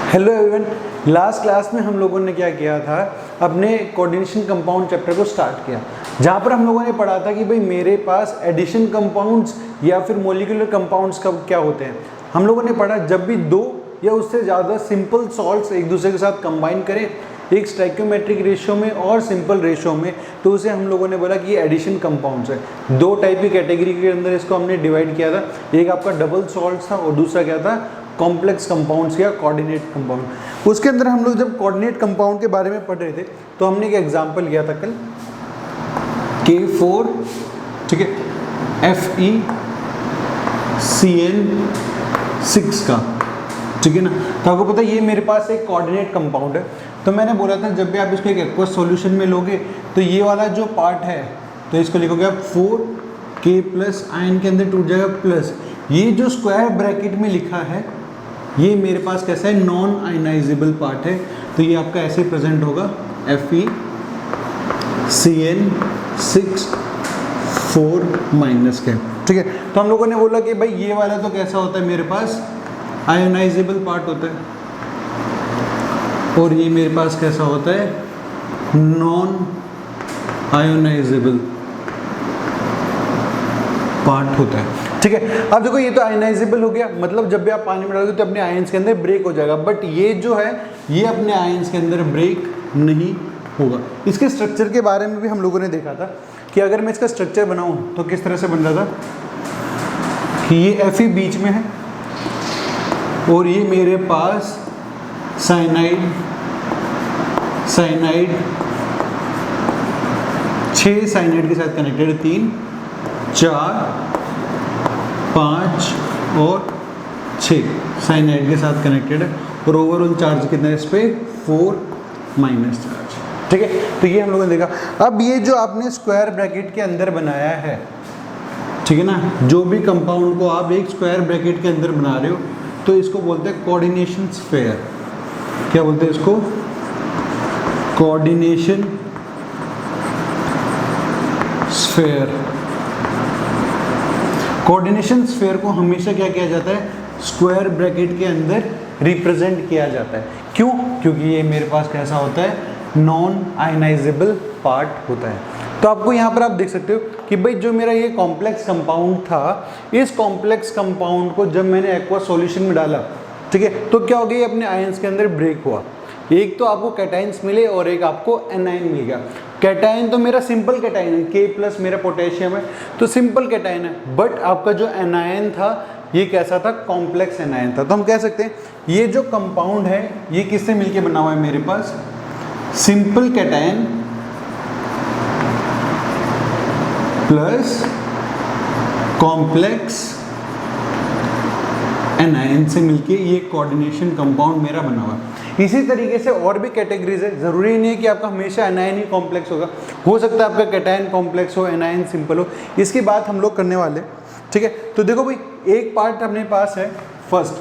Hello everyone, last class में हम लोगों ने क्या किया था, अपने कोऑर्डिनेशन कंपाउंड चैप्टर को स्टार्ट किया, जहाँ पर हम लोगों ने पढ़ा था कि भाई मेरे पास एडिशन कंपाउंड्स या फिर मॉलिक्यूलर कंपाउंड्स का क्या होते हैं। हम लोगों ने पढ़ा जब भी दो या उससे ज़्यादा सिंपल सॉल्ट्स एक दूसरे के साथ कंबाइन करें एक स्टोइकियोमेट्रिक रेशियो में और सिंपल रेशियो में, तो उसे हम लोगों ने बोला कि ये एडिशन कंपाउंड्स है। दो टाइप की कैटेगरी के अंदर इसको हमने डिवाइड किया था, एक आपका डबल सॉल्ट था और दूसरा क्या था, कॉम्प्लेक्स कंपाउंड्स या कोऑर्डिनेट कंपाउंड। उसके अंदर हम लोग जब कोऑर्डिनेट कंपाउंड के बारे में पढ़ रहे थे तो हमने एक एग्जांपल लिया था कल K4, ठीक है, FeCN6 का, ठीक है ना। तो आपको पता है ये मेरे पास एक कोऑर्डिनेट कंपाउंड है, तो मैंने बोला था जब भी आप इसको एक एक्वस सॉल्यूशन में लोगे तो ये वाला जो पार्ट है तो इसको लिखोगे आप 4K प्लस आयन के अंदर टूट जाएगा प्लस ये जो स्क्वायर ब्रैकेट में लिखा है ये मेरे पास कैसा है, नॉन आयनाइजेबल पार्ट है, तो ये आपका ऐसे प्रेजेंट होगा FeCN6 माइनस के, ठीक है। तो हम लोगों ने बोला कि भाई ये वाला तो कैसा होता है, मेरे पास आयनाइजेबल पार्ट होता है और ये मेरे पास कैसा होता है, नॉन आयोनाइजेबल पार्ट होता है, ठीक है। अब देखो ये तो आयनाइजेबल हो गया, मतलब जब भी आप पानी में डालोगे तो अपने आयंस के अंदर ब्रेक हो जाएगा, बट ये जो है ये अपने आयंस के अंदर ब्रेक नहीं होगा। इसके स्ट्रक्चर के बारे में भी हम लोगों ने देखा था कि अगर मैं इसका स्ट्रक्चर बनाऊं तो किस तरह से बन रहा था कि ये Fe बीच में है और ये मेरे पास साइनाइड 6 साइनाइड के साथ कनेक्टेड है, 3 4 5 और 6 साइनाइड के साथ कनेक्टेड है और ओवरऑल चार्ज कितना है इस पर 4 माइनस चार्ज, ठीक है। तो ये हम लोगों ने देखा। अब ये जो आपने स्क्वायर ब्रैकेट के अंदर बनाया है, ठीक है ना, जो भी कंपाउंड को आप एक स्क्वायर ब्रैकेट के अंदर बना रहे हो तो इसको बोलते हैं कोऑर्डिनेशन स्फीयर। क्या बोलते हैं इसको, कोऑर्डिनेशन स्फीयर। कोऑर्डिनेशन स्फीयर को हमेशा क्या किया जाता है, स्क्वायर ब्रैकेट के अंदर रिप्रेजेंट किया जाता है। क्यों? क्योंकि ये मेरे पास कैसा होता है, नॉन आयनाइजेबल पार्ट होता है। तो आपको यहाँ पर आप देख सकते हो कि भाई जो मेरा ये कॉम्प्लेक्स कंपाउंड था, इस कॉम्प्लेक्स कंपाउंड को जब मैंने एक्वा सॉल्यूशन में डाला, ठीक है, तो क्या हो गया, ये अपने आयंस के अंदर ब्रेक हुआ। एक तो आपको कैटाइंस मिले और एक आपको एनाइन मिल गया। कैटाइन तो मेरा सिंपल कैटाइन है, K प्लस मेरा पोटेशियम है तो सिंपल कैटाइन है, बट आपका जो एनायन था ये कैसा था, कॉम्प्लेक्स एनायन था। तो हम कह सकते हैं ये जो कंपाउंड है ये किससे मिलके बना हुआ है, मेरे पास simple cation plus complex anion से मिलके ये कोऑर्डिनेशन कंपाउंड मेरा बना हुआ है। इसी तरीके से और भी कैटेगरीज है, जरूरी नहीं है कि आपका हमेशा एनायन ही कॉम्प्लेक्स होगा, हो सकता है आपका कैटायन कॉम्प्लेक्स हो, एनायन सिंपल हो। इसकी बात हम लोग करने वाले, ठीक है। तो देखो भाई एक पार्ट अपने पास है, फर्स्ट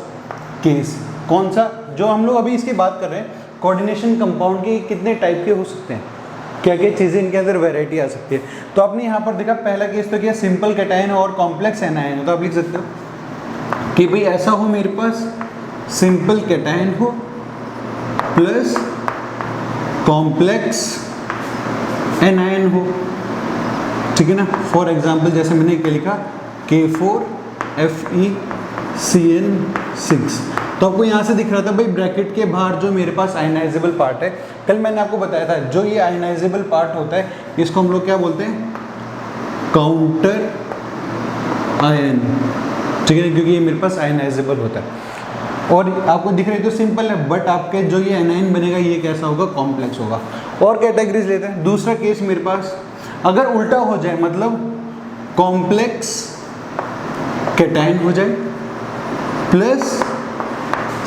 केस कौन सा, जो हम लोग अभी इसकी बात कर रहे हैं, कोऑर्डिनेशन कंपाउंड के कितने टाइप के हो सकते हैं, क्या क्या चीज़ें इनके अंदर वैरायटी आ सकती है। तो आपने यहाँ पर देखा पहला केस तो क्या, सिंपल कैटायन और कॉम्प्लेक्स एनायन। तो आप लिख सकते हो कि भाई ऐसा हो मेरे पास सिंपल कैटायन हो प्लस कॉम्प्लेक्स एनायन हो, ठीक है ना। फॉर एग्जांपल जैसे मैंने क्या लिखा, K4 FeCN6। तो आपको यहाँ से दिख रहा था भाई ब्रैकेट के बाहर जो मेरे पास आयनाइजेबल पार्ट है, कल मैंने आपको बताया था जो ये आयनाइजेबल पार्ट होता है इसको हम लोग क्या बोलते हैं, काउंटर आयन, ठीक है, क्योंकि ये मेरे पास आयनाइजेबल होता है। और आपको दिख रही तो सिंपल है, बट आपके जो ये एनायन बनेगा ये कैसा होगा, कॉम्प्लेक्स होगा। और कैटेगरीज लेते हैं। दूसरा केस मेरे पास अगर उल्टा हो जाए, मतलब कॉम्प्लेक्स कैटायन हो जाए प्लस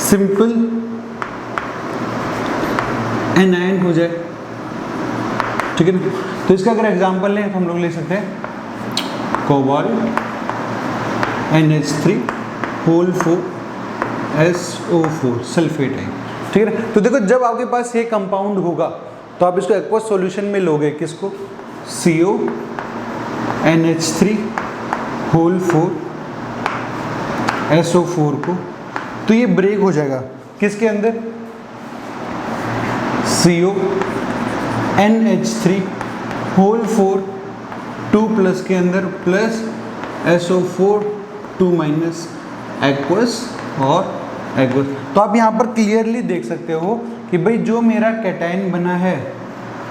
सिंपल एनायन हो जाए, ठीक है ना। तो इसका अगर एग्जांपल लें तो हम लोग ले सकते हैं कोबाल्ट NH3 4SO4 सल्फेट है, ठीक है ना। तो देखो जब आपके पास ये कंपाउंड होगा तो आप इसको एक्वस सॉल्यूशन में लोगे, किसको, CO NH3 4SO4 को, तो ये ब्रेक हो जाएगा। किसके अंदर, CO NH3 होल 4 2+ के अंदर प्लस SO4 2- एक्वस और एक्वस। तो आप यहाँ पर क्लियरली देख सकते हो कि भाई जो मेरा कैटायन बना है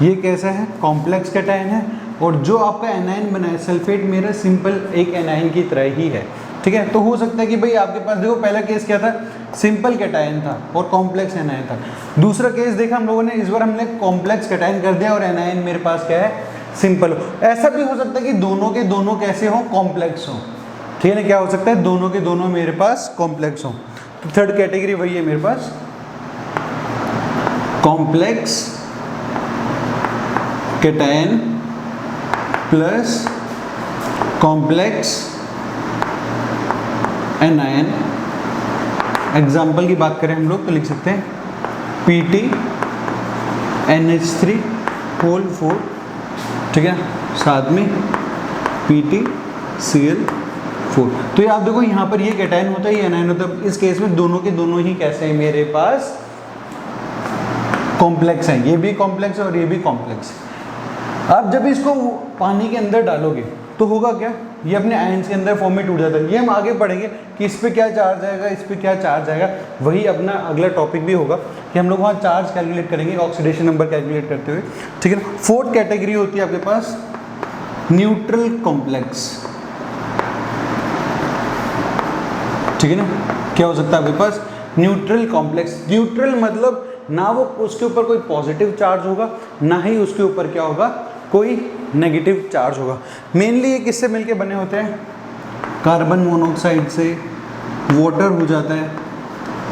ये कैसा है, कॉम्प्लेक्स कैटायन है, और जो आपका एनायन बना है सल्फेट मेरा सिंपल एक एनायन की तरह ही है। ठीक है, तो हो सकता है कि भाई आपके पास देखो पहला केस क्या था, सिंपल कैटायन था और कॉम्प्लेक्स एनायन था। दूसरा केस देखा हम लोगों ने, इस बार हमने कॉम्प्लेक्स कैटायन कर दिया और एनायन मेरे पास क्या है, सिंपल हो। ऐसा भी हो सकता है कि दोनों के दोनों कैसे हो, कॉम्प्लेक्स हो। ठीक है ना, क्या हो सकता है, दोनों के दोनों मेरे पास कॉम्प्लेक्स हो। तो थर्ड कैटेगरी वही है मेरे पास, complex cation plus complex anion. Example की बात करें हम लोग तो लिख सकते हैं PT NH3 होल 4, ठीक है, साथ में PTCl4। तो ये आप देखो यहाँ पर ये कैटायन होता है, ये एनायन होता है। इस केस में दोनों के दोनों ही कैसे हैं, मेरे पास कॉम्प्लेक्स हैं, ये भी कॉम्प्लेक्स है और ये भी कॉम्प्लेक्स है। आप जब इसको पानी के अंदर डालोगे तो होगा क्या, ये अपने आयंस के अंदर फॉर्म में टूट जाता है। ये हम आगे पढ़ेंगे कि इस पे क्या चार्ज आएगा, इस पे क्या चार्ज आएगा, वही अपना अगला टॉपिक भी होगा कि हम लोग वहाँ चार्ज कैलकुलेट करेंगे, ऑक्सीडेशन नंबर कैलकुलेट करते हुए। ठीक है ना। फोर्थ कैटेगरी होती है आपके पास न्यूट्रल कॉम्प्लेक्स। ठीक है ना, क्या हो सकता है आपके पास, न्यूट्रल कॉम्प्लेक्स। न्यूट्रल मतलब ना वो उसके ऊपर कोई पॉजिटिव चार्ज होगा, ना ही उसके ऊपर क्या होगा, कोई नेगेटिव चार्ज होगा। मेनली ये किससे मिलके बने होते हैं, कार्बन मोनोऑक्साइड से, वाटर हो जाता है,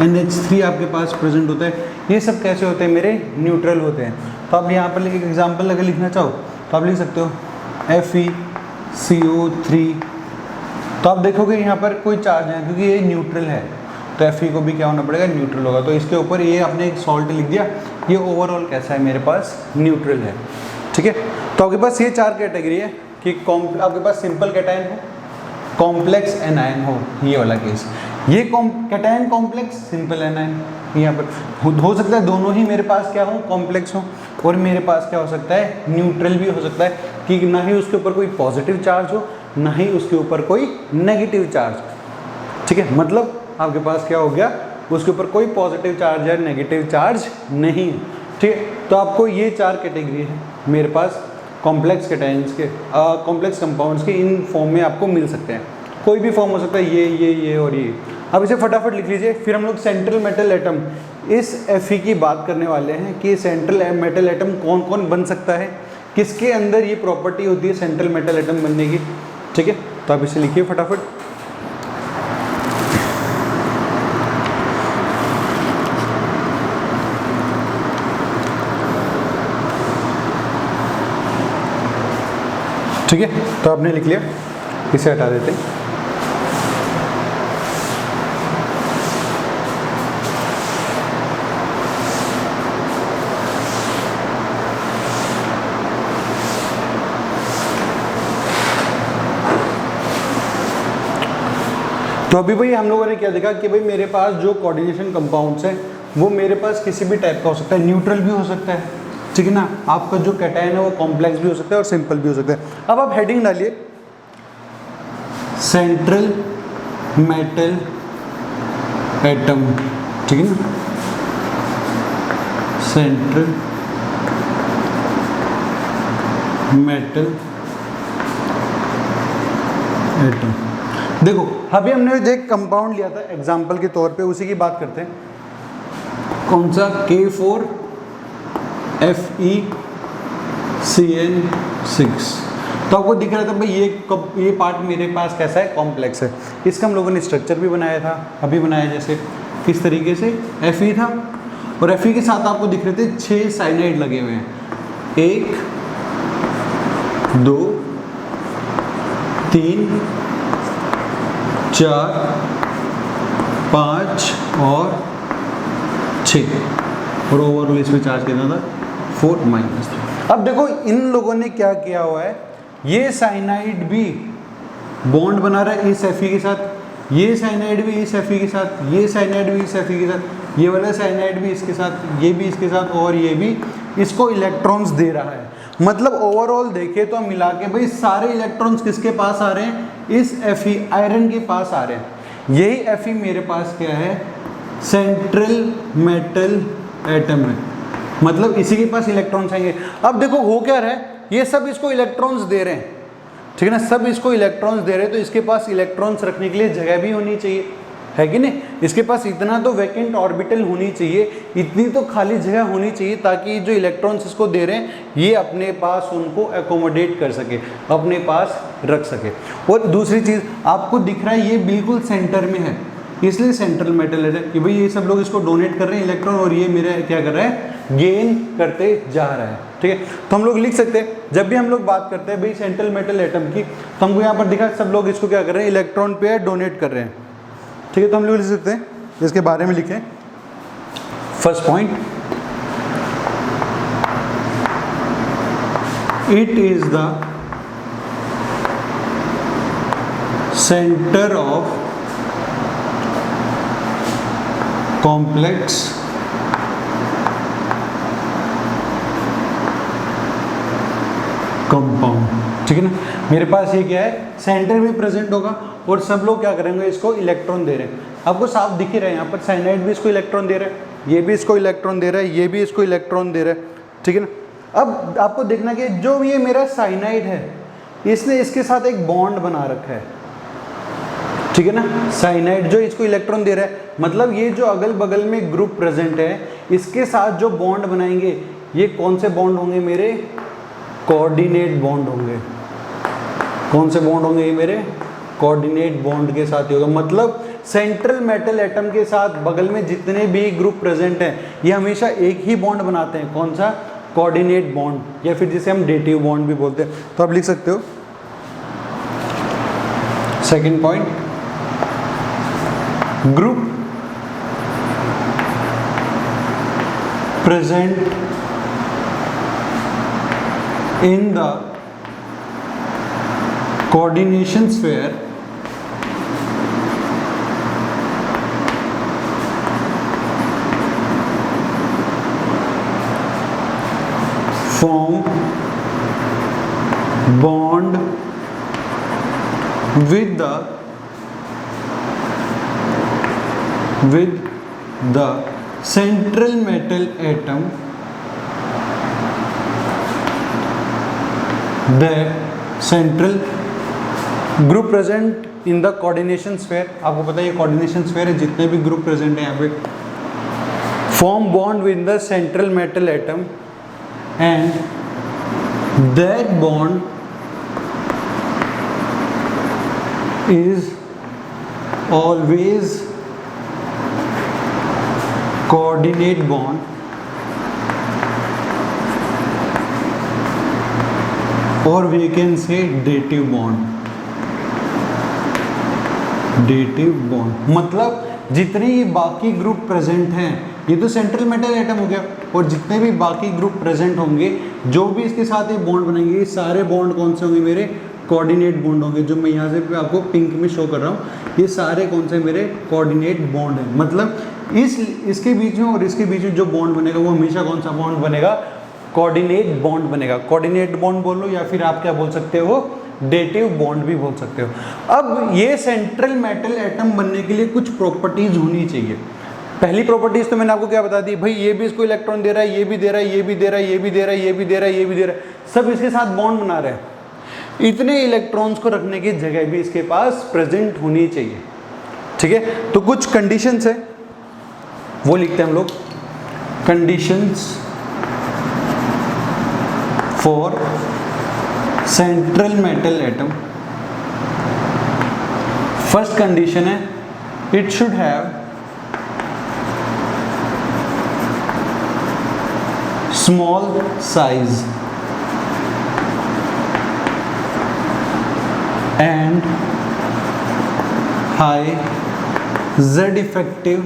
NH3 आपके पास प्रेजेंट होता है। ये सब कैसे होते हैं, मेरे न्यूट्रल होते हैं। तो आप यहाँ पर एक एग्जाम्पल अगर लिखना चाहो तो आप लिख सकते हो FeCO3। तो आप देखोगे यहाँ पर कोई चार्ज है क्योंकि ये न्यूट्रल है, तो Fe को भी क्या होना पड़ेगा, न्यूट्रल होगा। तो इसके ऊपर ये आपने एक सॉल्ट लिख दिया, ये ओवरऑल कैसा है, मेरे पास न्यूट्रल है। ठीक है, तो आपके पास ये चार कैटेगरी है कि आपके पास सिंपल कैटायन हो, कॉम्प्लेक्स एनायन हो, ये वाला केस। ये कैटायन कॉम्प्लेक्स, सिंपल एनायन। यहाँ पर हो सकता है दोनों ही मेरे पास क्या हो, कॉम्प्लेक्स हो, और मेरे पास क्या हो सकता है, न्यूट्रल भी हो सकता है कि ना ही उसके ऊपर कोई पॉजिटिव चार्ज हो, ना ही उसके ऊपर कोई नेगेटिव चार्ज। ठीक है, मतलब आपके पास क्या हो गया, उसके ऊपर कोई पॉजिटिव चार्ज या नेगेटिव चार्ज नहीं है। ठीक है, तो आपको ये चार कैटेगरी है मेरे पास कॉम्प्लेक्स कैटायंस के, कॉम्प्लेक्स कंपाउंड्स के। इन फॉर्म में आपको मिल सकते हैं, कोई भी फॉर्म हो सकता है, ये और ये। अब इसे फटाफट लिख लीजिए। फिर हम लोग सेंट्रल मेटल एटम, इस Fe की बात करने वाले हैं कि सेंट्रल मेटल एटम कौन कौन बन सकता है, किसके अंदर ये प्रॉपर्टी होती है सेंट्रल मेटल एटम बनने की। ठीक है, तो आप इसे लिखिए फटाफट। ठीक है, तो आपने लिख लिया, इसे हटा देते हैं। तो अभी भाई हम लोगों ने क्या देखा कि भाई मेरे पास जो कोऑर्डिनेशन कंपाउंड्स हैं वो मेरे पास किसी भी टाइप का हो सकता है, न्यूट्रल भी हो सकता है, ठीक है ना। आपका जो कैटायन है वो कॉम्प्लेक्स भी हो सकता है और सिंपल भी हो सकता है। अब आप हेडिंग डालिए, सेंट्रल मेटल एटम, ठीक है ना, सेंट्रल मेटल एटम। देखो अभी हमने जो एक कंपाउंड लिया था एग्जाम्पल के तौर पे, उसी की बात करते हैं। कौन सा, K4FeCN6। तो आपको दिख रहा था भाई ये पार्ट मेरे पास कैसा है, कॉम्प्लेक्स है। इसका हम लोगों ने स्ट्रक्चर भी बनाया था, अभी बनाया, जैसे किस तरीके से Fe था, और Fe के साथ आपको दिख रहे थे 6 साइनाइड लगे हुए हैं, 1 2 3 4 5 और 6, और ओवरऑल इसमें चार्ज कितना था 4-3। अब देखो इन लोगों ने क्या किया हुआ है, ये साइनाइड भी बॉन्ड बना रहा है इस Fe के साथ, ये साइनाइड भी इस Fe के साथ, ये साइनाइड भी इस Fe के साथ, ये वाला साइनाइड भी इसके साथ, ये भी इसके साथ, और ये भी इसको इलेक्ट्रॉन्स दे रहा है। मतलब ओवरऑल देखें तो मिला के भाई सारे इलेक्ट्रॉन्स किसके पास आ रहे हैं, इस Fe आयरन के पास आ रहे हैं। यही Fe मेरे पास क्या है, सेंट्रल मेटल एटम है, मतलब इसी के पास इलेक्ट्रॉन्स आएंगे। अब देखो हो क्या रहा है, ये सब इसको इलेक्ट्रॉन्स दे रहे हैं, ठीक है ना, सब इसको इलेक्ट्रॉन्स दे रहे हैं, तो इसके पास इलेक्ट्रॉन्स रखने के लिए जगह भी होनी चाहिए, है कि नहीं। इसके पास इतना तो वैकेंट ऑर्बिटल होनी चाहिए, इतनी तो खाली जगह होनी चाहिए ताकि जो इलेक्ट्रॉन्स इसको दे रहे हैं ये अपने पास उनको एकोमोडेट कर सके, अपने पास रख सके। और दूसरी चीज़ आपको दिख रहा है ये बिल्कुल सेंटर में है, इसलिए सेंट्रल मेटल है कि भाई ये सब लोग इसको डोनेट कर रहे हैं इलेक्ट्रॉन, और ये मेरा क्या कर रहा है, गेन करते जा रहा है, ठीक है। तो हम लोग लिख सकते हैं, जब भी हम लोग बात करते हैं भाई सेंट्रल मेटल एटम की, तो हमको यहाँ पर दिखा सब लोग इसको क्या कर रहे हैं, इलेक्ट्रॉन पे डोनेट कर रहे हैं, ठीक है। तो हम लोग लिख सकते हैं, इसके बारे में लिखें। First point, it is the centre of complex compound, ठीक है ना। मेरे पास ये क्या है, सेंटर में प्रेजेंट होगा और सब लोग क्या करेंगे, इसको इलेक्ट्रॉन दे रहे हैं। आपको साफ दिख ही रहा है, यहाँ पर साइनाइड भी इसको इलेक्ट्रॉन दे रहा है, ये भी इसको इलेक्ट्रॉन दे रहा है, ये भी इसको इलेक्ट्रॉन दे रहा है, ठीक है ना। अब आपको देखना कि जो ये मेरा साइनाइड है इसने इसके साथ एक बॉन्ड बना रखा है, ठीक है ना। साइनाइड जो इसको इलेक्ट्रॉन दे रहा है, मतलब ये जो अगल बगल में ग्रुप प्रेजेंट है इसके साथ जो बॉन्ड बनाएंगे ये कौन से बॉन्ड होंगे मेरे, कोऑर्डिनेट बॉन्ड होंगे। कौन से बॉन्ड होंगे ये मेरे, कोऑर्डिनेट बॉन्ड के साथ ही होगा। मतलब सेंट्रल मेटल एटम के साथ बगल में जितने भी ग्रुप प्रेजेंट हैं ये हमेशा एक ही बॉन्ड बनाते हैं, कौन सा, कोऑर्डिनेट बॉन्ड, या फिर जिसे हम डेटिव बॉन्ड भी बोलते हैं। तो आप लिख सकते हो second point, group present in the coordination sphere form bond with the central metal atom, the central group present in the coordination sphere. आपको पता है ये कोऑर्डिनेशन स्फीयर है, जितने भी ग्रुप प्रेजेंट हैं यहाँ पे, form bond with the central metal atom and that bond is always coordinate bond और we can say dative bond. Dative bond मतलब जितने बाकी ग्रुप प्रेजेंट हैं, ये तो सेंट्रल मेटल एटम हो गया, और जितने भी बाकी ग्रुप प्रेजेंट होंगे जो भी इसके साथ ये बॉन्ड बनेंगे, सारे बॉन्ड कौन से होंगे मेरे, कोऑर्डिनेट बॉन्ड होंगे। जो मैं यहाँ से आपको पिंक में शो कर रहा हूँ, ये सारे कौन से मेरे कोऑर्डिनेट बॉन्ड हैं। मतलब इसके बीच में और इसके बीच में जो बॉन्ड बनेगा वो हमेशा कौन सा बॉन्ड बनेगा, कोऑर्डिनेट बॉन्ड बनेगा। कोऑर्डिनेट बॉन्ड बोल लो या फिर आप क्या बोल सकते हो, डेटिव बॉन्ड भी बोल सकते हो। अब ये सेंट्रल मेटल एटम बनने के लिए कुछ प्रॉपर्टीज होनी चाहिए। पहली प्रॉपर्टीज तो मैंने आपको क्या बता दी, भाई ये भी इसको इलेक्ट्रॉन दे रहा है, ये भी दे रहा है, ये भी दे रहा है, ये भी दे रहा है, ये भी दे रहा है, ये भी दे रहा है, सब इसके साथ बॉन्ड बना रहे हैं। इतने इलेक्ट्रॉन्स को रखने की जगह भी इसके पास प्रेजेंट होनी चाहिए, ठीक है। तो कुछ कंडीशंस है वो लिखते हैं हम लोग, conditions for central metal atom. First condition है, it should have small size and high Z effective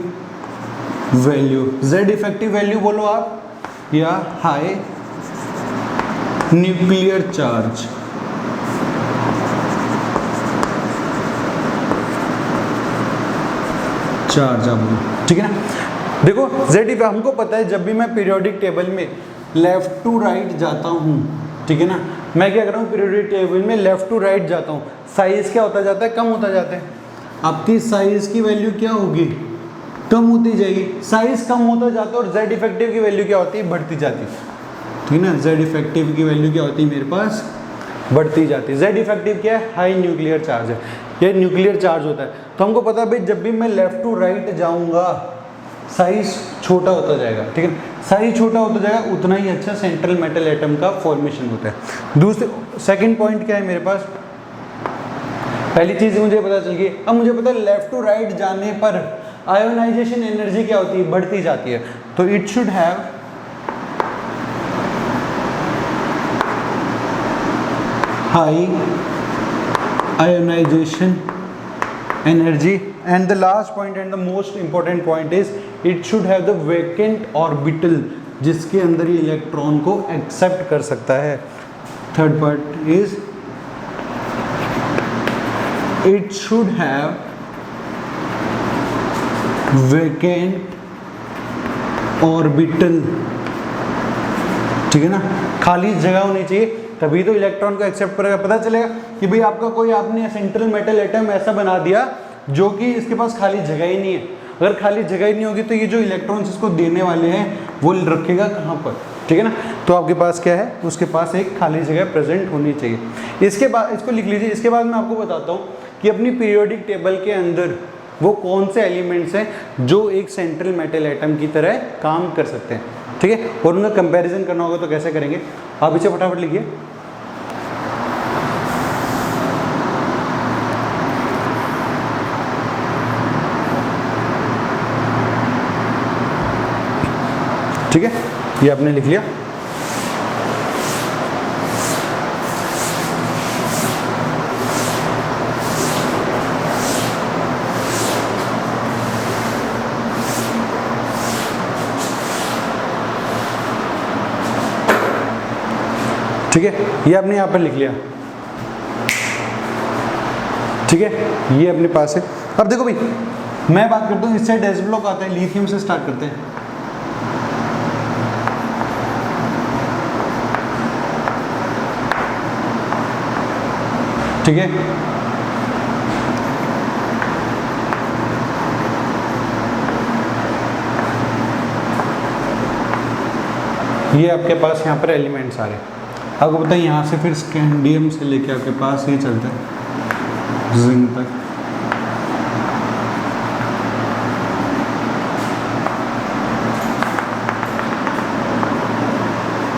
value. Z effective value बोलो आप, या हाई न्यूक्लियर चार्ज। चार्ज आप बोलो, ठीक है ना। देखो Z हमको पता है जब भी मैं पीरियोडिक टेबल में लेफ्ट टू राइट जाता हूँ, ठीक है ना, मैं क्या कर रहा हूँ पीरियोडिक टेबल में लेफ्ट टू राइट जाता हूँ, साइज क्या होता जाता है, कम होता जाता है। आपकी साइज की वैल्यू क्या होगी, कम होती जाएगी, साइज कम होता जाता है और Z इफेक्टिव की वैल्यू क्या होती है, बढ़ती जाती है, ठीक है ना। Z इफेक्टिव की वैल्यू क्या होती है मेरे पास, बढ़ती जाती है। Z इफेक्टिव क्या है, हाई न्यूक्लियर चार्ज है, ये न्यूक्लियर चार्ज होता है। तो हमको पता है भाई जब भी मैं लेफ्ट टू राइट जाऊंगा साइज छोटा होता जाएगा, ठीक है, साइज छोटा होता जाएगा उतना ही अच्छा सेंट्रल मेटल एटम का फॉर्मेशन होता है। दूसरे सेकंड पॉइंट क्या है मेरे पास, पहली चीज मुझे पता चल गई, अब मुझे पता है लेफ्ट टू राइट जाने पर आयोनाइजेशन एनर्जी क्या होती है, बढ़ती जाती है। तो it should have high ionization energy and the last point and the most important point is it should have the vacant orbital जिसके अंदर ये इलेक्ट्रॉन को एक्सेप्ट कर सकता है। Third part is it should have vacant orbital, ठीक है ना, खाली जगह होनी चाहिए तभी तो इलेक्ट्रॉन को एक्सेप्ट करेगा। पता चलेगा कि भाई आपका कोई आपने सेंट्रल मेटल एटम ऐसा बना दिया जो कि इसके पास खाली जगह ही नहीं है। अगर खाली जगह ही नहीं होगी तो ये जो इलेक्ट्रॉन्स इसको देने वाले हैं वो रखेगा कहाँ पर, ठीक है ना। तो आपके पास क्या है, उसके पास एक खाली जगह प्रेजेंट होनी चाहिए। इसके बाद इसको लिख लीजिए। इसके बाद मैं आपको बताता हूँ कि अपनी पीरियोडिक टेबल के अंदर वो कौन से एलिमेंट्स हैं जो एक सेंट्रल मेटल एटम की तरह काम कर सकते हैं, ठीक है, और उनका कंपैरिजन करना होगा तो कैसे करेंगे, आप इसे फटाफट लिखिए। ठीक है, ये आपने लिख लिया। ठीक है, ये आपने यहाँ पर लिख लिया, ठीक है, ये अपने पास है। अब देखो भाई मैं बात करता हूँ, इससे एस ब्लॉक आता है, लिथियम से स्टार्ट करते हैं। ठीक है, ये आपके पास यहाँ पर एलिमेंट्स आ रहे हैं। आपको पता है यहाँ से फिर स्कैंडियम से लेके आपके पास ये चलता है जिंक तक।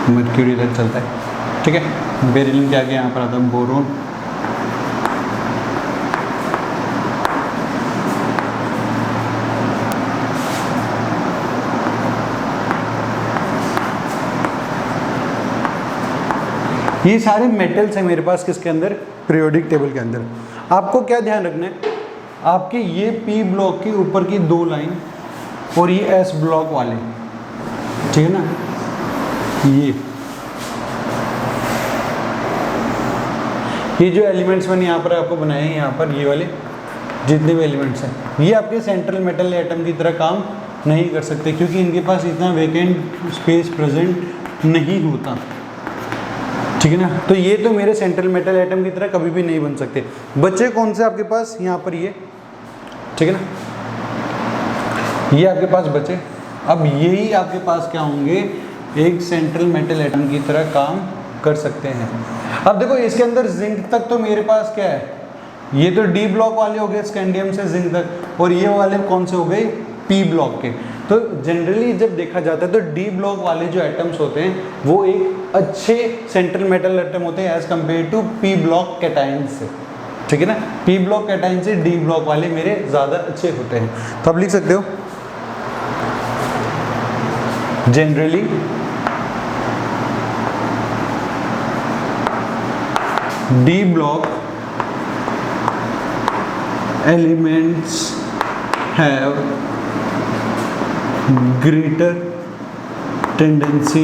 मर्क्यूरी तक चलता है, ठीक है। बेरिलियम के आगे यहाँ पर आता है बोरोन, ये सारे मेटल्स हैं मेरे पास किसके अंदर, पीरियोडिक टेबल के अंदर। आपको क्या ध्यान रखना है, आपके ये पी ब्लॉक के ऊपर की दो लाइन और ये एस ब्लॉक वाले, ठीक है ना, ये जो एलिमेंट्स मैंने यहाँ पर आपको बनाए हैं, यहाँ पर ये वाले जितने भी एलिमेंट्स हैं ये आपके सेंट्रल मेटल एटम की तरह काम नहीं कर सकते क्योंकि इनके पास इतना वैकेंट स्पेस प्रेजेंट नहीं होता, ठीक है ना। तो ये तो मेरे सेंट्रल मेटल एटम की तरह कभी भी नहीं बन सकते। बच्चे कौन से आपके पास, यहाँ पर ये, ठीक है ना, ये आपके पास बचे। अब यही आपके पास क्या होंगे, एक सेंट्रल मेटल एटम की तरह काम कर सकते हैं। अब देखो इसके अंदर जिंक तक तो मेरे पास क्या है, ये तो डी ब्लॉक वाले हो गए स्कैंडियम से जिंक तक, और ये वाले कौन से हो गए, पी ब्लॉक के। तो जनरली जब देखा जाता है तो डी ब्लॉक वाले जो एटम्स होते हैं वो एक अच्छे सेंट्रल मेटल एटम होते हैं as compare to P block cation से, ठीक है ना। पी ब्लॉक कैटायन से डी ब्लॉक वाले मेरे ज़्यादा अच्छे होते हैं। तो आप लिख सकते हो generally D block elements have greater tendency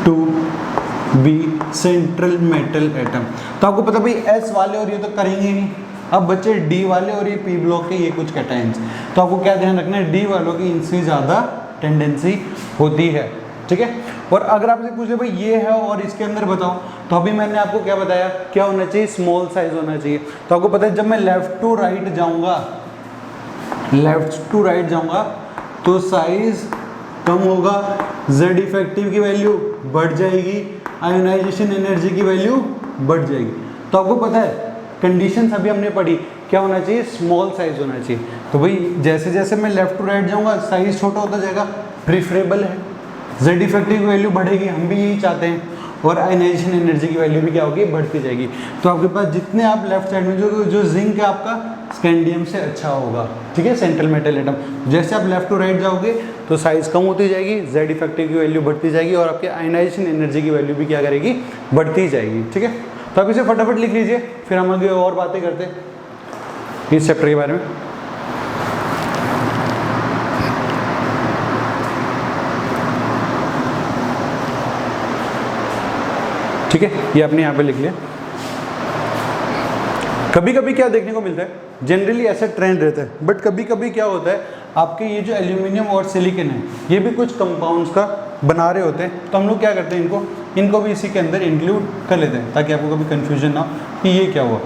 to be central metal atom। तो आपको पता भाई एस वाले और ये तो करेंगे नहीं, अब बच्चे डी वाले और ये पी ब्लॉक के ये कुछ कैटायंस, तो आपको क्या ध्यान रखना है, डी वालों की इनसे ज़्यादा टेंडेंसी होती है, ठीक है। और अगर आपसे पूछे भाई ये है और इसके अंदर बताओ, तो अभी मैंने आपको क्या बताया, क्या होना चाहिए, स्मॉल साइज होना चाहिए। तो आपको पता है जब मैं लेफ्ट टू राइट जाऊंगा तो साइज कम होगा, जेड इफेक्टिव की वैल्यू बढ़ जाएगी, आयोनाइजेशन एनर्जी की वैल्यू बढ़ जाएगी। तो आपको पता है कंडीशंस अभी हमने पढ़ी, क्या होना चाहिए, स्मॉल साइज होना चाहिए। तो भाई जैसे जैसे मैं लेफ्ट टू राइट जाऊंगा साइज छोटा होता जाएगा, प्रीफरेबल है, जेड इफेक्टिव की वैल्यू बढ़ेगी, हम भी यही चाहते हैं, और आयनाइजेशन एनर्जी की वैल्यू भी क्या होगी, बढ़ती जाएगी। तो आपके पास जितने आप लेफ्ट साइड में जो जिंक है आपका स्कैंडियम से अच्छा होगा, ठीक है, सेंट्रल मेटल एटम। जैसे आप लेफ्ट टू राइट जाओगे तो साइज कम होती जाएगी, जेड इफेक्टिव की वैल्यू बढ़ती जाएगी, और आपके आयनाइजेशन एनर्जी की वैल्यू भी क्या करेगी, बढ़ती जाएगी, ठीक है। तो आप इसे फटाफट लिख लीजिए, फिर हम आगे और बातें करते हैं इस चैप्टर के बारे में। ठीक है, ये आपने यहाँ पे लिख लिया। कभी कभी क्या देखने को मिलता है, जनरली ऐसा ट्रेंड रहता है, बट कभी कभी क्या होता है, आपके ये जो एल्यूमिनियम और सिलिकॉन है ये भी कुछ कंपाउंड्स का बना रहे होते हैं, तो हम लोग क्या करते हैं, इनको भी इसी के अंदर इंक्लूड कर लेते हैं, ताकि आपको कभी कंफ्यूजन ना हो कि ये क्या हुआ,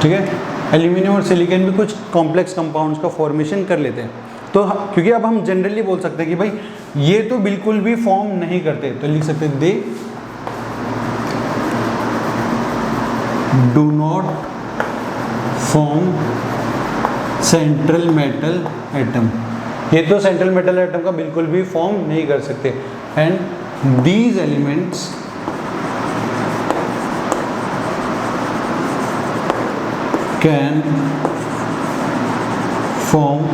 ठीक है। एल्यूमिनियम और सिलिकॉन भी कुछ कॉम्प्लेक्स कंपाउंड्स का फॉर्मेशन कर लेते हैं, तो क्योंकि अब हम जनरली बोल सकते हैं कि भाई ये तो बिल्कुल भी फॉर्म नहीं करते, तो लिख सकते हैं they do not form central metal atom, ये तो सेंट्रल मेटल एटम का बिल्कुल भी फॉर्म नहीं कर सकते, and these elements can form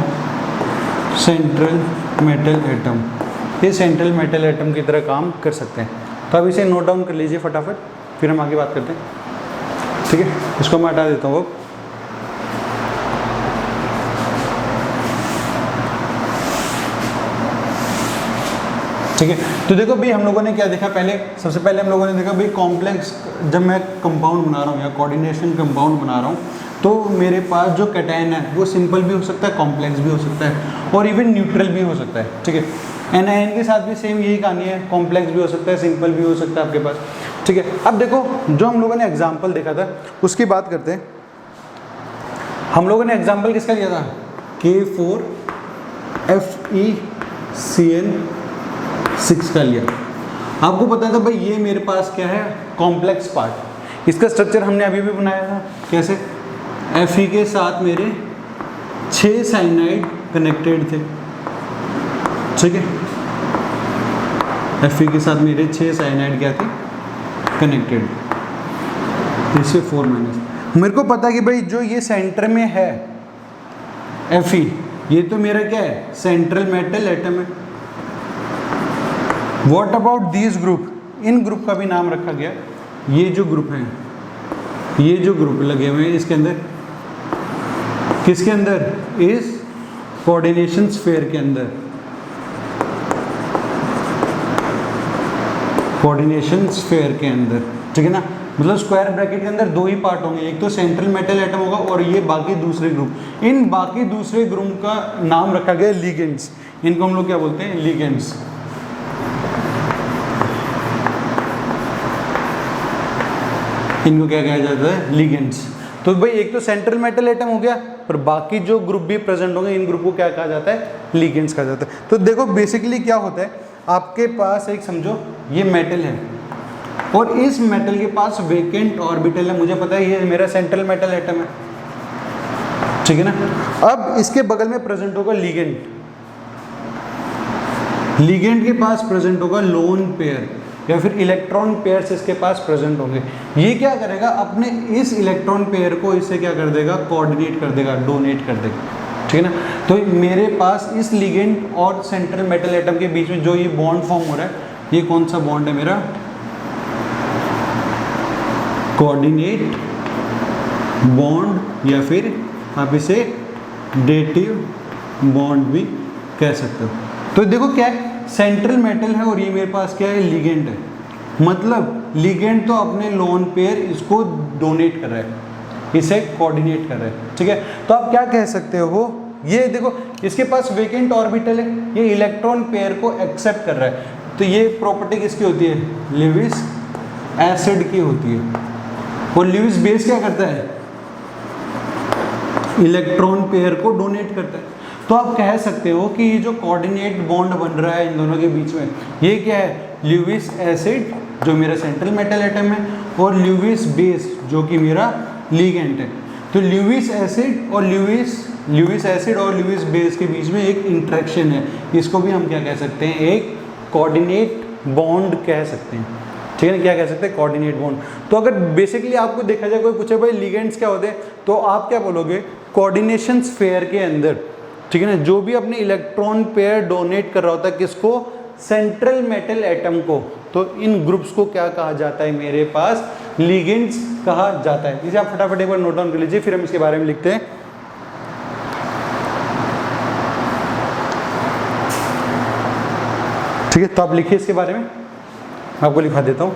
central metal atom, ये सेंट्रल मेटल एटम की तरह काम कर सकते हैं। तो अब इसे नोट डाउन कर लीजिए फटाफट, फिर हम आगे बात करते हैं, ठीक है। इसको मैं हटा देता हूँ अब। ठीक है, तो देखो भाई हम लोगों ने क्या देखा, सबसे पहले हम लोगों ने देखा भाई कॉम्प्लेक्स, जब मैं कंपाउंड बना रहा हूँ या कोऑर्डिनेशन कंपाउंड बना रहा हूँ, तो मेरे पास जो कैटायन है वो सिंपल भी हो सकता है, कॉम्प्लेक्स भी हो सकता है, और इवन न्यूट्रल भी हो सकता है, ठीक है। एनायन के साथ भी सेम यही कहानी है, कॉम्प्लेक्स भी हो सकता है, सिंपल भी हो सकता है आपके पास, ठीक है। अब देखो जो हम लोगों ने एग्जाम्पल देखा था उसकी बात करते हैं। हम लोगों ने एग्जाम्पल किसका लिया था, K4FeCN6 का लिया। आपको पता था भाई ये मेरे पास क्या है, कॉम्प्लेक्स पार्ट, इसका स्ट्रक्चर हमने अभी भी बनाया था, कैसे, Fe के साथ मेरे 6 साइनाइड कनेक्टेड थे, ठीक है। Fe के साथ मेरे 6 साइनाइड क्या थे, कनेक्टेड, इससे 4 माइनस। मेरे को पता है कि भाई जो ये सेंटर में है Fe, ये तो मेरा क्या है, सेंट्रल मेटल एटम है। What about this group, in group का भी नाम रखा गया, ये जो ग्रुप है, ये जो ग्रुप लगे हुए हैं इसके अंदर, किसके अंदर, इस कोऑर्डिनेशन स्फीयर के अंदर, कोऑर्डिनेशन स्फीयर के अंदर, ठीक है ना। मतलब स्क्वायर ब्रैकेट के अंदर 2 ही पार्ट होंगे, एक तो सेंट्रल मेटल एटम होगा और ये बाकी दूसरे ग्रुप। इन बाकी दूसरे ग्रुप का नाम रखा गया लिगेंड्स, इनको हम लोग क्या बोलते हैं, लिगेंड्स। इनको क्या कहा जाता है, लिगेंड्स। तो भाई एक तो सेंट्रल मेटल एटम हो गया, पर बाकी जो ग्रुप भी प्रेजेंट होंगे इन ग्रुप को क्या कहा जाता है, लिगेंड्स कहा जाता है। तो देखो बेसिकली क्या होता है, आपके पास एक समझो ये मेटल है और इस मेटल के पास वेकेंट ऑर्बिटल है, मुझे पता है ये मेरा सेंट्रल मेटल एटम है, ठीक है ना। अब इसके बगल में प्रेजेंट होगा लिगेंड, लिगेंड के पास प्रेजेंट होगा लोन पेयर या फिर इलेक्ट्रॉन पेयर्स इसके पास प्रेजेंट होंगे। ये क्या करेगा, अपने इस इलेक्ट्रॉन पेयर को इससे क्या कर देगा, कोऑर्डिनेट कर देगा, डोनेट कर देगा, ठीक है ना। तो मेरे पास इस लिगेंड और सेंट्रल मेटल एटम के बीच में जो ये बॉन्ड फॉर्म हो रहा है, ये कौन सा बॉन्ड है मेरा, कोऑर्डिनेट बॉन्ड, या फिर आप इसे डेटिव बॉन्ड भी कह सकते हो। तो देखो क्या है, सेंट्रल मेटल है और ये मेरे पास क्या है, लिगेंड है। मतलब लिगेंड तो अपने लोन पेयर इसको डोनेट कर रहा है, इसे कोऑर्डिनेट कर रहा है, ठीक है। तो आप क्या कह सकते हो, ये देखो इसके पास वेकेंट ऑर्बिटल है, ये इलेक्ट्रॉन पेयर को एक्सेप्ट कर रहा है, तो ये प्रॉपर्टी किसकी होती है, ल्यूविस एसिड की होती है। और ल्यूविस बेस क्या करता है, इलेक्ट्रॉन पेयर को डोनेट करता है। तो आप कह सकते हो कि ये जो कोऑर्डिनेट बॉन्ड बन रहा है इन दोनों के बीच में, ये क्या है, ल्यूविस एसिड जो मेरा सेंट्रल मेटल एटम है, और ल्यूविस बेस जो कि मेरा लिगेंड है। तो ल्यूविस एसिड और ल्यूविस बेस के बीच में एक इंटरेक्शन है, इसको भी हम क्या कह सकते हैं, एक कोऑर्डिनेट बॉन्ड कह सकते हैं, ठीक है ना। क्या कह सकते हैं, कोऑर्डिनेट बॉन्ड। तो अगर बेसिकली आपको देखा जाए, कोई पूछे भाई लिगेंड्स क्या होते हैं, तो आप क्या बोलोगे, कोऑर्डिनेशन स्फीयर के अंदर, ठीक है ना, जो भी अपने इलेक्ट्रॉन पेयर डोनेट कर रहा होता है, किसको, सेंट्रल मेटल एटम को, तो इन ग्रुप्स को क्या कहा जाता है, मेरे पास लिगेंड्स कहा जाता है। इसे आप फटाफट एक बार नोट डाउन कर लीजिए, फिर हम इसके बारे में लिखते हैं। ठीक है, तो आप लिखिए इसके बारे में, मैं आपको लिखा देता हूँ।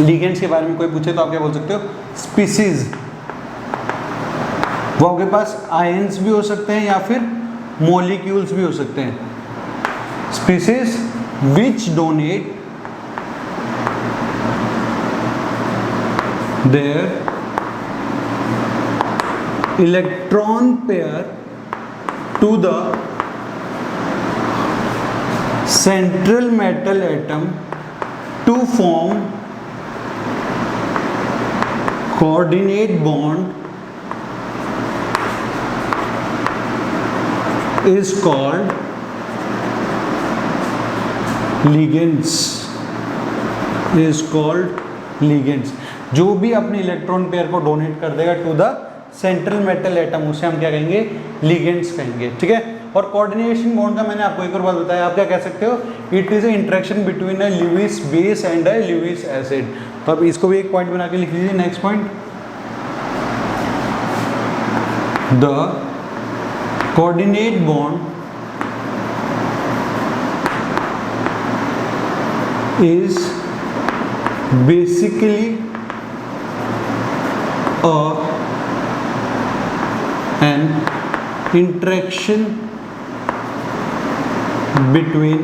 लिगेंड्स के बारे में कोई पूछे तो आप क्या बोल सकते हो, स्पीसीज। वो आपके पास आयंस भी हो सकते हैं या फिर मॉलिक्यूल्स भी हो सकते हैं। Species which donate their electron pair to the central metal atom to form coordinate bond is called ligands, जो भी अपने इलेक्ट्रॉन पेयर को डोनेट कर देगा to the central metal atom, उसे हम क्या कहेंगे, लिगेंड्स कहेंगे, ठीक है। और कोऑर्डिनेशन बॉन्ड का मैंने आपको एक और बात बताया, आप क्या कह सकते हो, it is a interaction between a Lewis base and a Lewis acid. तो अब इसको भी एक पॉइंट बना के लिख लीजिए। Next point, the coordinate bond is basically an interaction between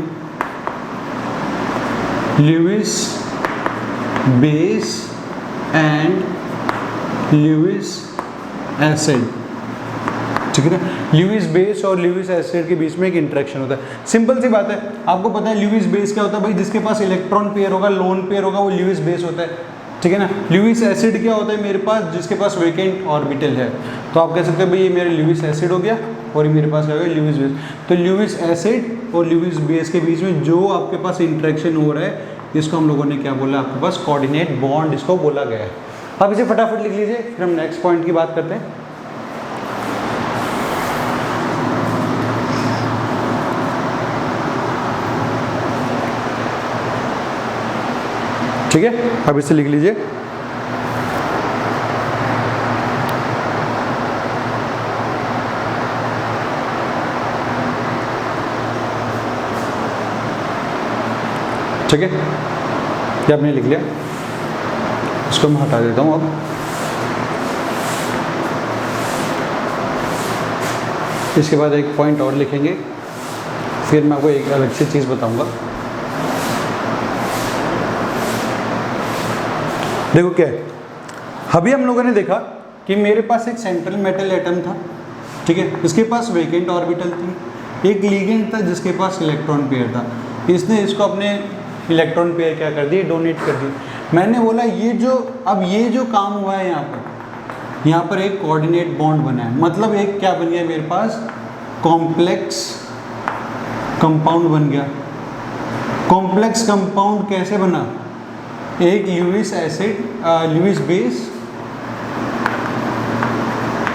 Lewis base and Lewis acid, ठीक है ना। ल्यूविस बेस और ल्यूविस एसिड के बीच में एक इंटरेक्शन होता है। सिंपल सी बात है, आपको पता है ल्यूविस बेस क्या होता है भाई, जिसके पास इलेक्ट्रॉन पेयर होगा, लोन पेयर होगा, वो ल्यूविस बेस होता है, ठीक है ना। ल्यूविस एसिड क्या होता है मेरे पास, जिसके पास वेकेंट ऑर्बिटल है। तो आप कह सकते हैं भाई ये मेरे ल्यूविस एसिड हो गया और ये मेरे पास क्या हो गया, ल्यूविस बेस। तो ल्यूविस एसिड और ल्यूविस बेस के बीच में जो आपके पास इंटरेक्शन हो रहा है, इसको हम लोगों ने क्या बोला, आपके पास कोऑर्डिनेट बॉन्ड इसको बोला गया है। आप इसे फटाफट लिख लीजिए, फिर हम नेक्स्ट पॉइंट की बात करते हैं। ठीक है, अब इसे लिख लीजिए। ठीक है, ये आपने लिख लिया, इसको मैं हटा देता हूँ। अब इसके बाद एक पॉइंट और लिखेंगे, फिर मैं आपको एक अलग से चीज़ बताऊंगा। देखो क्या है, अभी हम लोगों ने देखा कि मेरे पास एक सेंट्रल मेटल एटम था, ठीक है, इसके पास वेकेंट ऑर्बिटल थी, एक लिगेंड था जिसके पास इलेक्ट्रॉन पेयर था, इसने इसको अपने इलेक्ट्रॉन पेयर क्या कर दिए, डोनेट कर दिए। मैंने बोला ये जो काम हुआ है यहाँ पर एक कोऑर्डिनेट बॉन्ड बना है, मतलब एक क्या बन गया मेरे पास, कॉम्प्लेक्स कंपाउंड बन गया। कॉम्प्लेक्स कंपाउंड कैसे बना, एक ल्यूविस एसिड, ल्यूविस बेस,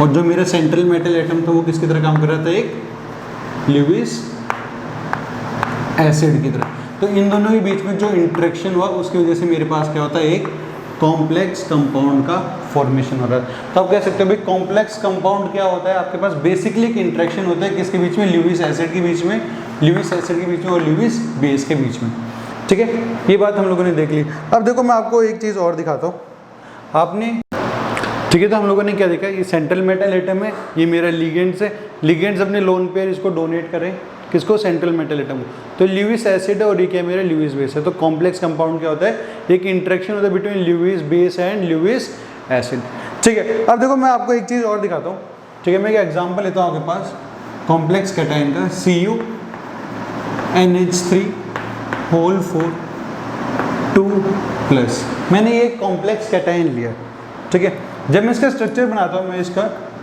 और जो मेरा सेंट्रल मेटल एटम था वो किसकी तरह काम कर रहा था, एक ल्यूविस एसिड की तरह। तो इन दोनों के बीच में जो इंटरेक्शन हुआ उसकी वजह से मेरे पास क्या होता है, एक कॉम्प्लेक्स कंपाउंड का फॉर्मेशन हो रहा है। तो आप कह सकते हो भाई कॉम्प्लेक्स कंपाउंड क्या होता है, आपके पास बेसिकली एक इंटरेक्शन होता है किसके बीच में, ल्यूविस एसिड के बीच में, ल्यूविस एसिड के बीच में और ल्यूविस बेस के बीच में। ठीक है, ये बात हम लोगों ने देख ली। अब देखो मैं आपको एक चीज़ और दिखाता हूँ। आपने ठीक है, तो हम लोगों ने क्या देखा, ये सेंट्रल मेटल एटम है, ये मेरा लिगेंड्स है। लिगेंड्स अपने लोन पेयर इसको डोनेट करें किसको, सेंट्रल मेटल एटम को। तो ल्यूइस एसिड है और ये क्या मेरा ल्यूइस बेस है। तो कॉम्प्लेक्स कंपाउंड क्या होता है, एक इंटरेक्शन होता है between Lewis base and Lewis acid. ठीक है, अब देखो मैं आपको एक चीज़ और दिखाता हूँ। ठीक है, मैं एक एग्जाम्पल लेता हूँ आपके पास कॉम्प्लेक्स कैटायन का, CuNH3 4 2+। मैंने ये कॉम्प्लेक्स कैटायन लिया। ठीक है, जब मैं इसका स्ट्रक्चर बनाता हूँ मैं इसका,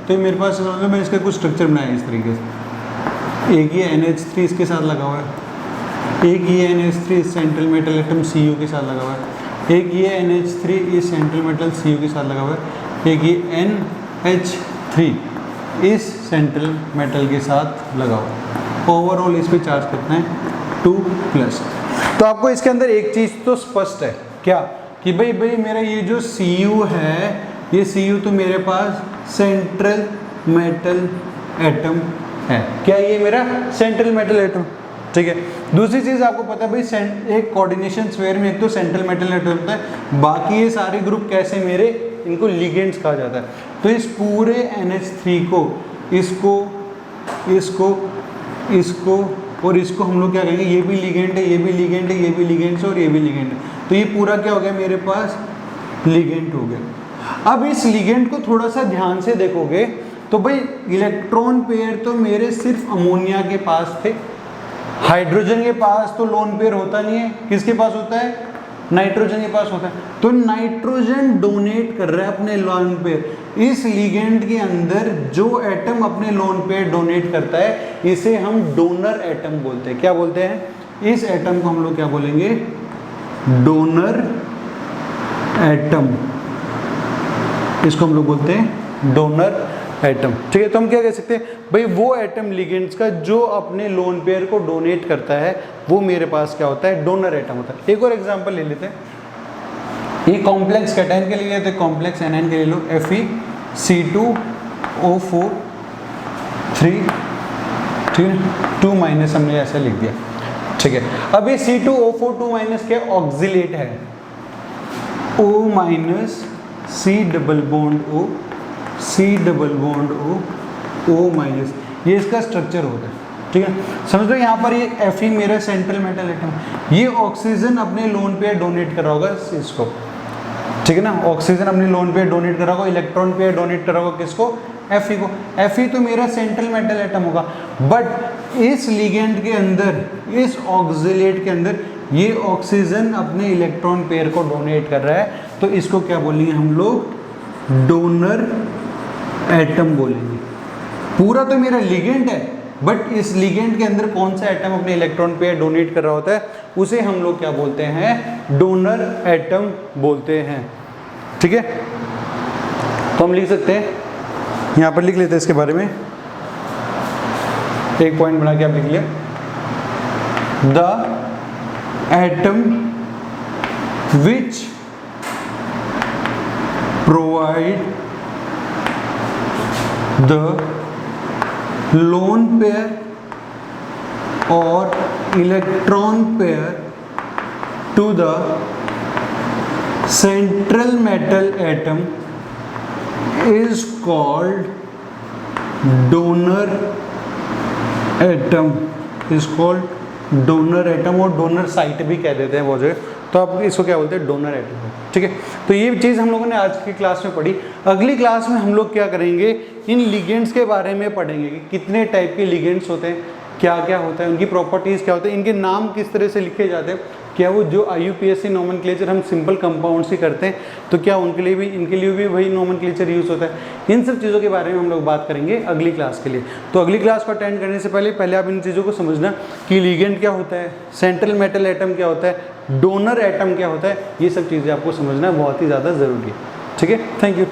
तो मेरे पास मतलब मैं इसका कुछ स्ट्रक्चर बनाया इस तरीके से। एक ये NH3 इसके साथ लगा हुआ है, एक ये NH3 इस सेंट्रल मेटल एटम Cu के साथ लगा हुआ है, एक ये NH3 इस सेंट्रल मेटल Cu के साथ लगा हुआ है, एक ये NH3 इस सेंट्रल मेटल के साथ लगा हुआ है। ओवरऑल इस पे चार्ज कितना है, 2+। तो आपको इसके अंदर एक चीज़ तो स्पष्ट है क्या, कि भाई मेरा ये जो Cu है, ये Cu तो मेरे पास सेंट्रल मेटल एटम है। क्या ये मेरा सेंट्रल मेटल एटम। ठीक है, दूसरी चीज़ आपको पता है भाई, एक कोऑर्डिनेशन स्फीयर में एक तो सेंट्रल मेटल एटम होता है, बाकी ये सारे ग्रुप कैसे मेरे, इनको लिगेंड्स कहा जाता है। तो इस पूरे NH3 को, इसको और इसको हम लोग क्या कहेंगे, ये भी लिगेंड है, ये भी लिगेंड है, ये भी लिगेंड है और ये भी लिगेंड है। तो ये पूरा क्या हो गया मेरे पास, लिगेंड हो गया। अब इस लिगेंड को थोड़ा सा ध्यान से देखोगे तो भाई इलेक्ट्रॉन पेयर तो मेरे सिर्फ अमोनिया के पास थे, हाइड्रोजन के पास तो लोन पेयर होता नहीं है। किसके पास होता है, नाइट्रोजन के पास होता है। तो नाइट्रोजन डोनेट कर रहा है अपने लोन पेयर। इस लिगेंड के अंदर जो एटम अपने लोन पेयर डोनेट करता है, इसे हम डोनर एटम बोलते हैं। क्या बोलते हैं, इस एटम को हम लोग क्या बोलेंगे, डोनर एटम। इसको हम लोग बोलते हैं डोनर एटम। ठीक है, तो हम क्या कह सकते हैं भाई, वो एटम लिगेंड्स का जो अपने लोन पेयर को डोनेट करता है, वो मेरे पास क्या होता है, डोनर एटम होता है। एक और एग्जांपल ले लेते हैं, ये कॉम्प्लेक्स कैटायन के लिए तो कॉम्प्लेक्स एनायन के लिए लो, Fe2O4 3, ठीक है, 2- हमने ऐसा लिख दिया। ठीक है, अब ये C2O4 2- क्या ऑक्सिलेट है, O- C double bond O, C double bond O-, ये इसका स्ट्रक्चर होता है। ठीक है, समझ लो यहाँ पर ये Fe मेरा सेंट्रल मेटल एटम, ये ऑक्सीजन अपने लोन पेयर डोनेट कर रहा होगा इसको। ठीक है ना, ऑक्सीजन अपने लोन पेयर डोनेट कर रहा होगा, इलेक्ट्रॉन पेयर डोनेट कर रहा होगा किसको, Fe को। Fe तो मेरा सेंट्रल मेटल एटम होगा, बट इस लिगेंड के अंदर, इस ऑक्सिलेट के अंदर ये ऑक्सीजन अपने इलेक्ट्रॉन पेयर को डोनेट कर रहा है, तो इसको क्या बोलेंगे हम लोग, डोनर एटम बोलेंगे। पूरा तो मेरा लिगेंड है, बट इस लिगेंड के अंदर कौन सा एटम अपने इलेक्ट्रॉन पेयर डोनेट कर रहा होता है, उसे हम लोग क्या बोलते हैं, डोनर एटम बोलते हैं। ठीक है, तो हम लिख सकते हैं, यहाँ पर लिख लेते हैं इसके बारे में, एक पॉइंट बना के आप लिख लिया, the atom which provide the lone pair or electron pair to the central metal atom is called donor atom, is called donor atom, और डोनर साइट भी कह देते हैं वो जो, तो आप इसको क्या बोलते हैं, डोनर एटम। ठीक है, तो ये चीज़ हम लोगों ने आज की क्लास में पढ़ी। अगली क्लास में हम लोग क्या करेंगे, इन लिगेंड्स के बारे में पढ़ेंगे कि कितने टाइप के लिगेंड्स होते हैं, क्या क्या होता है, उनकी प्रॉपर्टीज़ क्या होते हैं, इनके नाम किस तरह से लिखे जाते हैं, क्या वो जो IUPAC नोमेनक्लेचर हम सिंपल कंपाउंड्स ही करते हैं, तो क्या उनके लिए भी, इनके लिए भी वही नोमेनक्लेचर यूज़ होता है। इन सब चीज़ों के बारे में हम लोग बात करेंगे अगली क्लास के लिए। तो अगली क्लास को अटेंड करने से पहले आप इन चीज़ों को समझना कि लिगेंड क्या होता है, सेंट्रल मेटल एटम क्या होता है, डोनर एटम क्या होता है, ये सब चीज़ें आपको समझना बहुत ही ज़्यादा ज़रूरी है। ठीक है, थैंक यू।